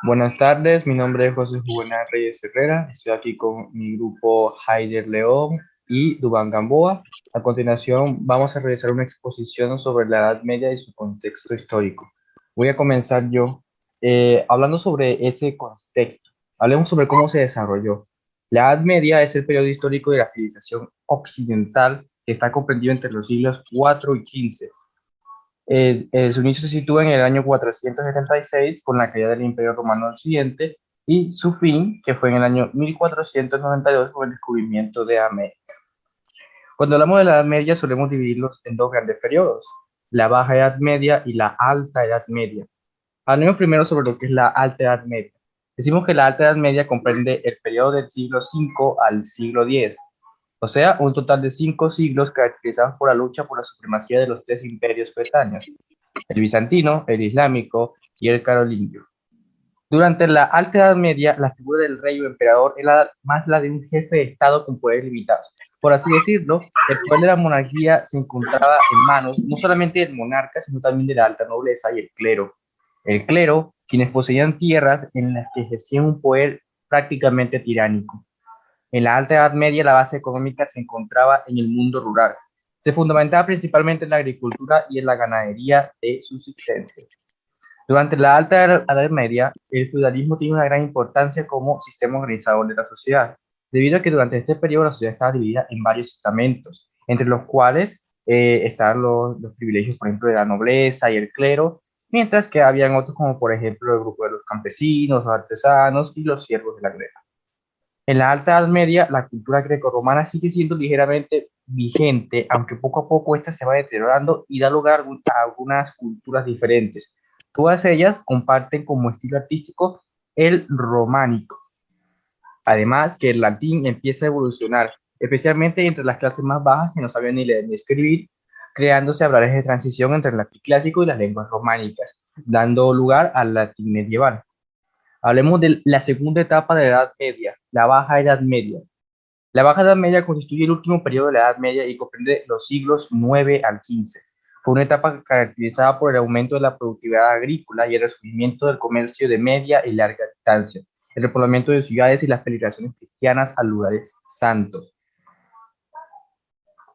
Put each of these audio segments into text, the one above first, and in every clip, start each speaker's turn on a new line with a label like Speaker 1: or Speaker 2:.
Speaker 1: Buenas tardes, mi nombre es José Juvenal Reyes Herrera. Estoy aquí con mi grupo Haider León y Dubán Gamboa. A continuación, vamos a realizar una exposición sobre la Edad Media y su contexto histórico. Voy a comenzar yo hablando sobre ese contexto. Hablemos sobre cómo se desarrolló. La Edad Media es el periodo histórico de la civilización occidental que está comprendido entre los siglos 4 y 15. Su inicio se sitúa en el año 476 con la caída del Imperio Romano Occidente y su fin, que fue en el año 1492 con el descubrimiento de América. Cuando hablamos de la Edad Media solemos dividirlos en dos grandes periodos, la Baja Edad Media y la Alta Edad Media. Hablemos primero sobre lo que es la Alta Edad Media. Decimos que la Alta Edad Media comprende el periodo del siglo V al siglo X, o sea, un total de 5 siglos caracterizados por la lucha por la supremacía de los tres imperios coetáneos, el bizantino, el islámico y el carolingio. Durante la Alta Edad Media, la figura del rey o emperador era más la de un jefe de Estado con poderes limitados. Por así decirlo, el poder de la monarquía se encontraba en manos no solamente del monarca, sino también de la alta nobleza y el clero. El clero, quienes poseían tierras en las que ejercían un poder prácticamente tiránico. En la Alta Edad Media, la base económica se encontraba en el mundo rural. Se fundamentaba principalmente en la agricultura y en la ganadería de subsistencia. Durante la Alta Edad Media, el feudalismo tiene una gran importancia como sistema organizador de la sociedad, debido a que durante este periodo la sociedad estaba dividida en varios estamentos, entre los cuales estaban los privilegios, por ejemplo, de la nobleza y el clero, mientras que habían otros como, por ejemplo, el grupo de los campesinos, los artesanos y los siervos de la guerra. En la Alta Edad Media, la cultura grecorromana sigue siendo ligeramente vigente, aunque poco a poco esta se va deteriorando y da lugar a algunas culturas diferentes. Todas ellas comparten como estilo artístico el románico. Además, que el latín empieza a evolucionar, especialmente entre las clases más bajas que no sabían ni leer ni escribir, creándose hablares de transición entre el latín clásico y las lenguas románicas, dando lugar al latín medieval. Hablemos de la segunda etapa de la Edad Media, la Baja Edad Media. La Baja Edad Media constituye el último periodo de la Edad Media y comprende los siglos 9 al 15. Fue una etapa caracterizada por el aumento de la productividad agrícola y el resurgimiento del comercio de media y larga distancia, el repoblamiento de ciudades y las peregrinaciones cristianas a lugares santos.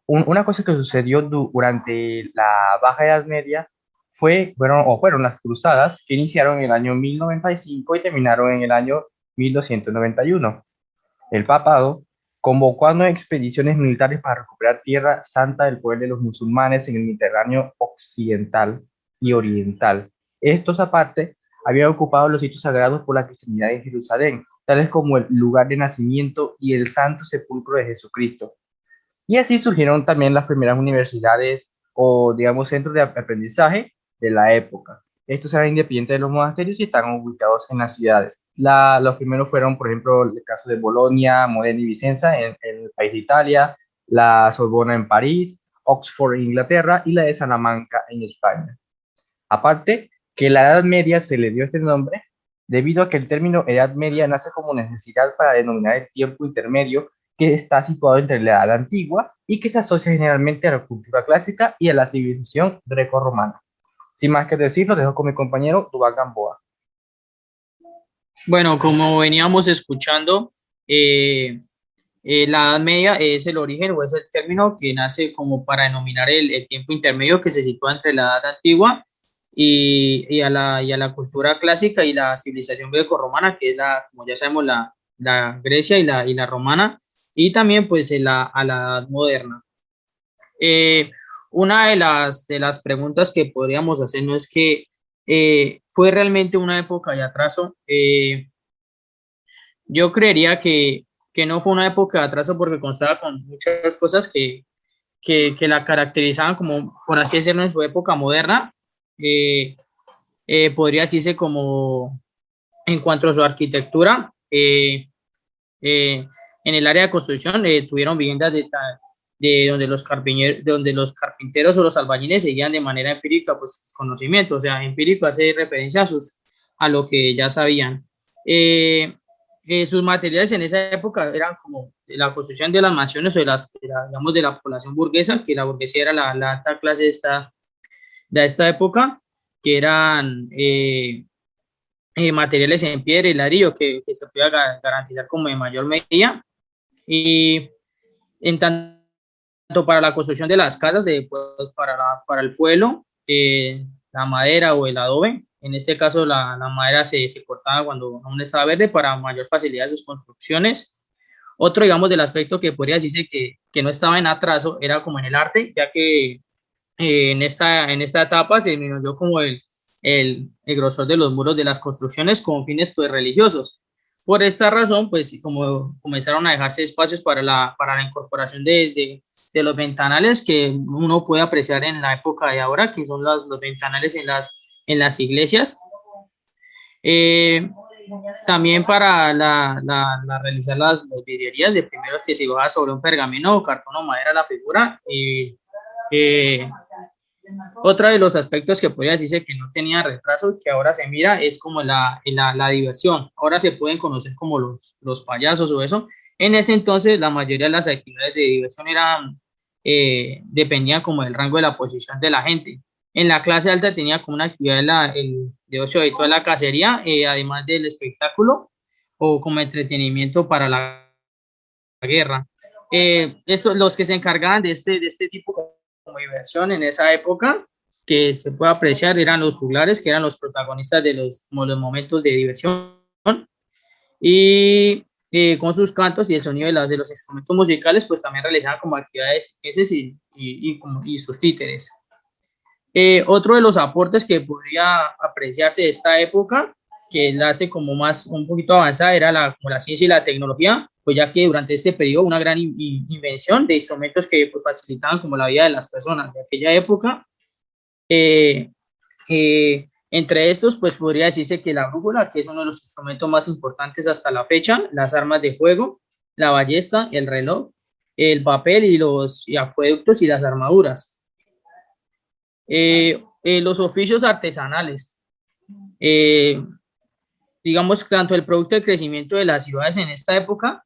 Speaker 1: Una cosa que sucedió durante la Baja Edad Media fueron las cruzadas que iniciaron en el año 1095 y terminaron en el año 1291. El papado convocó a 9 expediciones militares para recuperar Tierra Santa del poder de los musulmanes en el Mediterráneo occidental y oriental. Estos, aparte, habían ocupado los sitios sagrados por la cristianidad en Jerusalén, tales como el lugar de nacimiento y el santo sepulcro de Jesucristo. Y así surgieron también las primeras universidades o, digamos, centros de aprendizaje de la época. Estos eran independientes de los monasterios y están ubicados en las ciudades. Los primeros fueron, por ejemplo, el caso de Bolonia, Modena y Vicenza en el país de Italia, la Sorbona en París, Oxford en Inglaterra y la de Salamanca en España. Aparte, que la Edad Media se le dio este nombre debido a que el término Edad Media nace como necesidad para denominar el tiempo intermedio que está situado entre la Edad Antigua y que se asocia generalmente a la cultura clásica y a la civilización greco-romana. Sin más que decir, lo dejo con mi compañero Dubán Gamboa.
Speaker 2: Bueno, como veníamos escuchando, eh, la Edad Media es el origen o es el término que nace como para denominar el tiempo intermedio que se sitúa entre la Edad Antigua y a la cultura clásica y la civilización greco-romana, que es como ya sabemos, la Grecia y la romana, y también pues a la Edad moderna. Eh, una de las preguntas que podríamos hacernos es que fue realmente una época de atraso. Yo creería que no fue una época de atraso porque constaba con muchas cosas que la caracterizaban como, por así decirlo, en su época moderna. Eh, Podría decirse como en cuanto a su arquitectura, eh, en el área de construcción tuvieron viviendas de donde los carpinteros o los albañiles seguían de manera empírica pues, sus conocimientos, o sea, empírico hace referencia a lo que ya sabían. Eh, Sus materiales en esa época eran como la construcción de las mansiones o digamos, de la población burguesa, que la burguesía era la alta clase de esta época, que eran materiales en piedra y ladrillo que se pueda garantizar como de mayor medida. Y en tanto para la construcción de las casas, pues, para el pueblo, la madera o el adobe, en este caso la madera se cortaba cuando aún estaba verde para mayor facilidad de sus construcciones. Otro, digamos, del aspecto que podría decirse que no estaba en atraso era como en el arte, ya que en esta etapa se disminuyó como el grosor de los muros de las construcciones con fines pues, religiosos. Por esta razón, pues como comenzaron a dejarse espacios para la incorporación de los ventanales que uno puede apreciar en la época de ahora, que son los ventanales en las iglesias. También para realizar las vidrierías, de primero que se iba sobre un pergamino o cartón o madera la figura. Otro de los aspectos que podría decirse que no tenía retraso y que ahora se mira es como la diversión. Ahora se pueden conocer como los payasos o eso. En ese entonces la mayoría de las actividades de diversión eran, dependían como del rango de la posición de la gente. En la clase alta tenía como una actividad de ocio habitual la cacería, además del espectáculo o como entretenimiento para la guerra. Los que se encargaban de este tipo como diversión en esa época, que se puede apreciar, eran los juglares, que eran los protagonistas de los momentos de diversión, y con sus cantos y el sonido de los instrumentos musicales, pues también realizaban como actividades y sus títeres. Otro de los aportes que podría apreciarse de esta época, que la hace como más un poquito avanzada, era como la ciencia y la tecnología, pues ya que durante este periodo una gran invención de instrumentos que pues, facilitaban como la vida de las personas de aquella época. Entre estos, pues podría decirse que la brújula, que es uno de los instrumentos más importantes hasta la fecha, las armas de fuego, la ballesta, el reloj, el papel y los acueductos y las armaduras. Los oficios artesanales. Digamos, tanto el producto de crecimiento de las ciudades en esta época,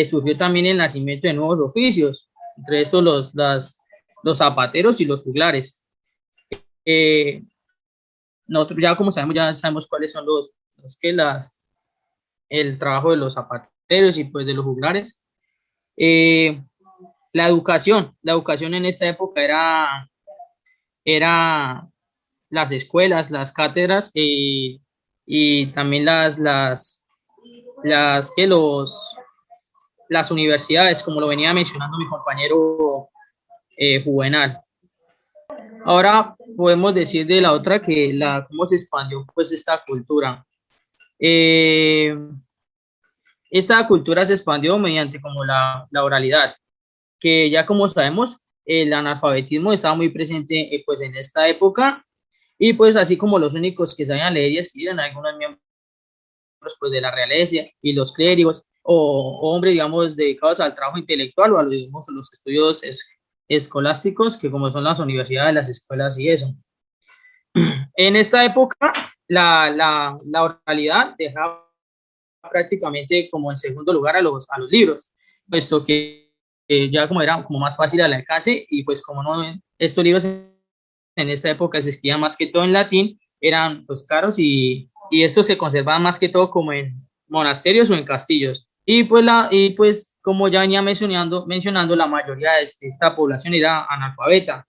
Speaker 2: surgió también el nacimiento de nuevos oficios, entre estos los zapateros y los juglares. Nosotros ya como sabemos, ya sabemos cuáles son el trabajo de los zapateros y pues de los juglares. La educación en esta época era las escuelas, las cátedras y también las universidades, como lo venía mencionando mi compañero Juvenal. Ahora podemos decir de la otra que cómo se expandió pues esta cultura. Esta cultura se expandió mediante como la oralidad, que ya como sabemos, el analfabetismo estaba muy presente pues en esta época, y pues así como los únicos que sabían leer y escribir eran algunos miembros pues, de la realeza y los clérigos o hombres, digamos, dedicados al trabajo intelectual o a los estudios escolásticos, que como son las universidades, las escuelas y eso. En esta época, la oralidad dejaba prácticamente como en segundo lugar a los libros, puesto que ya como era como más fácil al alcance, y pues como no, estos libros en esta época se escribían más que todo en latín, eran pues caros y estos se conservaban más que todo como en monasterios o en castillos. Y pues como ya venía mencionando, la mayoría de esta población era analfabeta.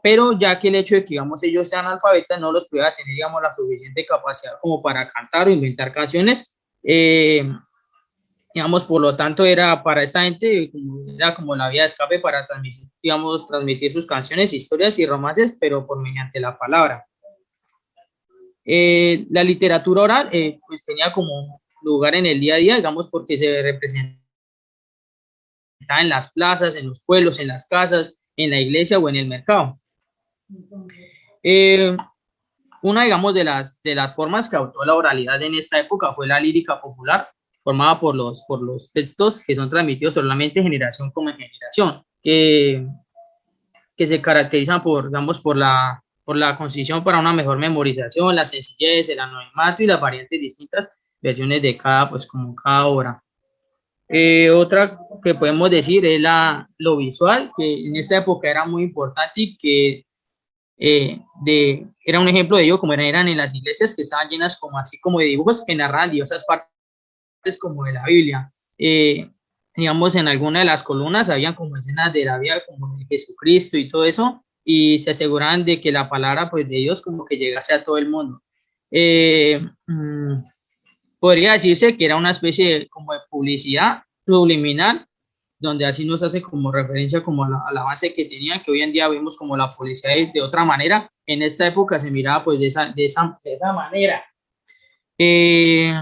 Speaker 2: Pero ya que el hecho de que digamos ellos sean analfabetas no los podía tener digamos la suficiente capacidad como para cantar o inventar canciones, digamos, por lo tanto era para esa gente era como la vía de escape para transmitir sus canciones, historias y romances, pero por mediante la palabra. La literatura oral pues tenía como lugar en el día a día, digamos, porque se representaba en las plazas, en los pueblos, en las casas, en la iglesia o en el mercado. Una, digamos, de las formas que adoptó la oralidad en esta época fue la lírica popular, formada por los textos que son transmitidos solamente generación como generación, que se caracterizan digamos, por la concisión para una mejor memorización, la sencillez, el anonimato y las variantes distintas versiones de pues, como cada obra. Otra que podemos decir es lo visual, que en esta época era muy importante y que era un ejemplo de ello, como eran en las iglesias que estaban llenas como así como de dibujos que narran diversas partes como de la Biblia. Digamos, en alguna de las columnas habían como escenas de la vida como de Jesucristo y todo eso, y se aseguraban de que la palabra pues de Dios como que llegase a todo el mundo. Eh, mm, Podría decirse que era una especie de, como de publicidad subliminal, donde así nos hace como referencia como al avance que tenía, que hoy en día vemos como la publicidad de otra manera. En esta época se miraba pues de esa manera. Eh,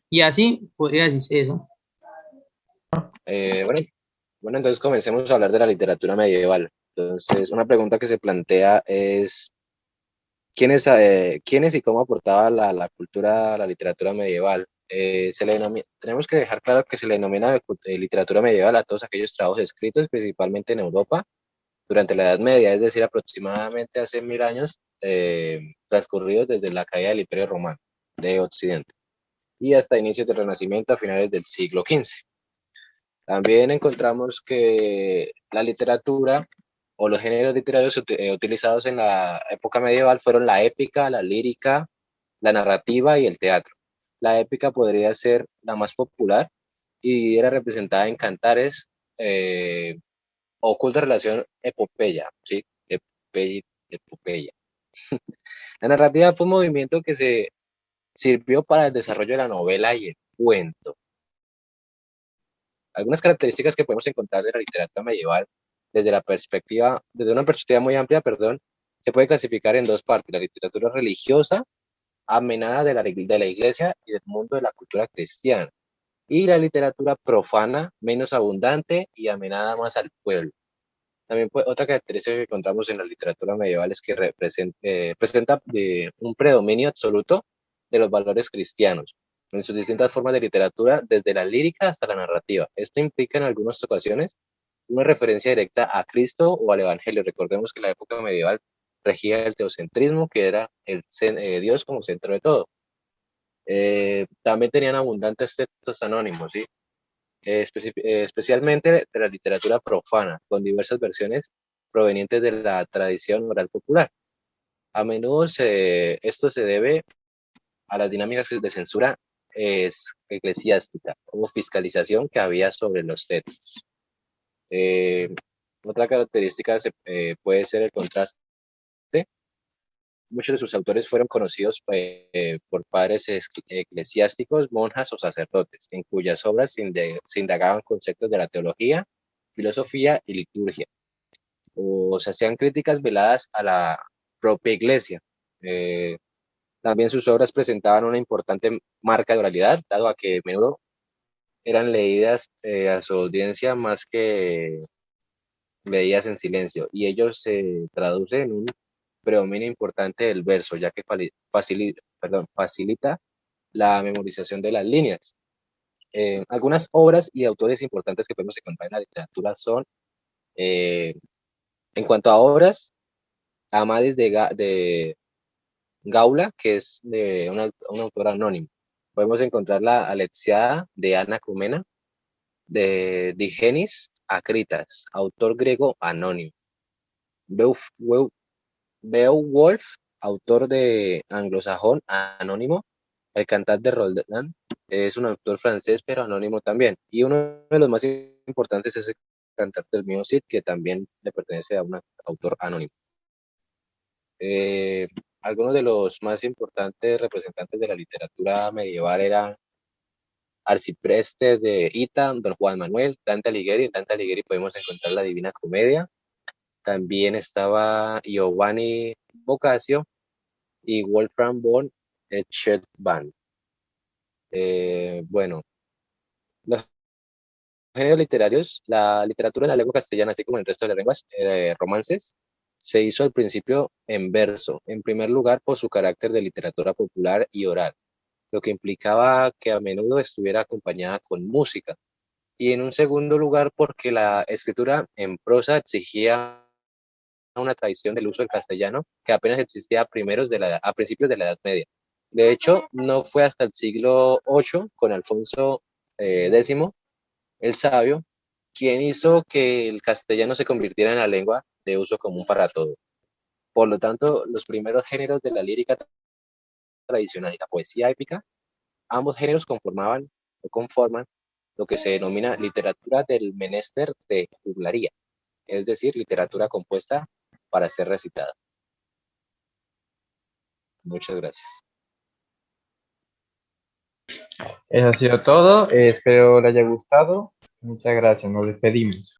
Speaker 2: y así podría decirse eso.
Speaker 3: Bueno, bueno, entonces comencemos a hablar de la literatura medieval. Entonces, una pregunta que se plantea es, ¿quiénes y cómo aportaba la cultura a la literatura medieval? Tenemos que dejar claro que se le denomina literatura medieval a todos aquellos trabajos escritos, principalmente en Europa, durante la Edad Media, es decir, aproximadamente hace 1000 años, transcurridos desde la caída del Imperio Romano de Occidente y hasta inicios del Renacimiento a finales del siglo XV. También encontramos que la literatura o los géneros literarios utilizados en la época medieval fueron la épica, la lírica, la narrativa y el teatro. La épica podría ser la más popular y era representada en cantares o culta relación epopeya, ¿sí? Epopeya. La narrativa fue un movimiento que se sirvió para el desarrollo de la novela y el cuento. Algunas características que podemos encontrar de la literatura medieval desde una perspectiva muy amplia, perdón, se puede clasificar en dos partes: la literatura religiosa, amenada de la iglesia y del mundo de la cultura cristiana, y la literatura profana, menos abundante y amenada más al pueblo. También otra característica que encontramos en la literatura medieval es que presenta un predominio absoluto de los valores cristianos en sus distintas formas de literatura, desde la lírica hasta la narrativa. Esto implica en algunas ocasiones una referencia directa a Cristo o al Evangelio. Recordemos que la época medieval regía el teocentrismo, que era Dios como centro de todo. También tenían abundantes textos anónimos, ¿sí? Especialmente de la literatura profana, con diversas versiones provenientes de la tradición oral popular. A menudo esto se debe a las dinámicas de censura eclesiástica o fiscalización que había sobre los textos. Otra característica puede ser el contraste. Muchos de sus autores fueron conocidos por padres eclesiásticos, monjas o sacerdotes, en cuyas obras se indagaban conceptos de la teología, filosofía y liturgia, o se hacían críticas veladas a la propia iglesia. También sus obras presentaban una importante marca de oralidad, dado a que a menudo eran leídas a su audiencia más que leídas en silencio, y ello se traduce en un predominio importante del verso, ya que facilita la memorización de las líneas. Algunas obras y autores importantes que podemos encontrar en la literatura son, en cuanto a obras, Amadis de Gaula, que es de un autor anónimo. Podemos encontrar la Alexiada de Ana Comnena, de Digenis Acritas, autor griego anónimo. Beowulf, autor de Anglosajón anónimo. El Cantar de Roldán es un autor francés, pero anónimo también. Y uno de los más importantes es el Cantar del Mío Cid, que también le pertenece a un autor anónimo. Algunos de los más importantes representantes de la literatura medieval eran Arcipreste de Ita, Don Juan Manuel, Dante Alighieri. En Dante Alighieri podemos encontrar la Divina Comedia. También estaba Giovanni Boccaccio y Wolfram von Schiedbahn. Bueno, los géneros literarios, la literatura en la lengua castellana, así como en el resto de las lenguas, romances, se hizo al principio en verso, en primer lugar por su carácter de literatura popular y oral, lo que implicaba que a menudo estuviera acompañada con música, y en un segundo lugar porque la escritura en prosa exigía una tradición del uso del castellano que apenas existía a principios de la Edad Media. De hecho, no fue hasta el siglo VIII, con Alfonso X, el Sabio, quien hizo que el castellano se convirtiera en la lengua de uso común para todos. Por lo tanto, los primeros géneros de la lírica tradicional y la poesía épica, ambos géneros conformaban o conforman lo que se denomina literatura del menester de juglaría, es decir, literatura compuesta para ser recitada. Muchas gracias.
Speaker 1: Eso ha sido todo. Espero le haya gustado. Muchas gracias. Nos despedimos.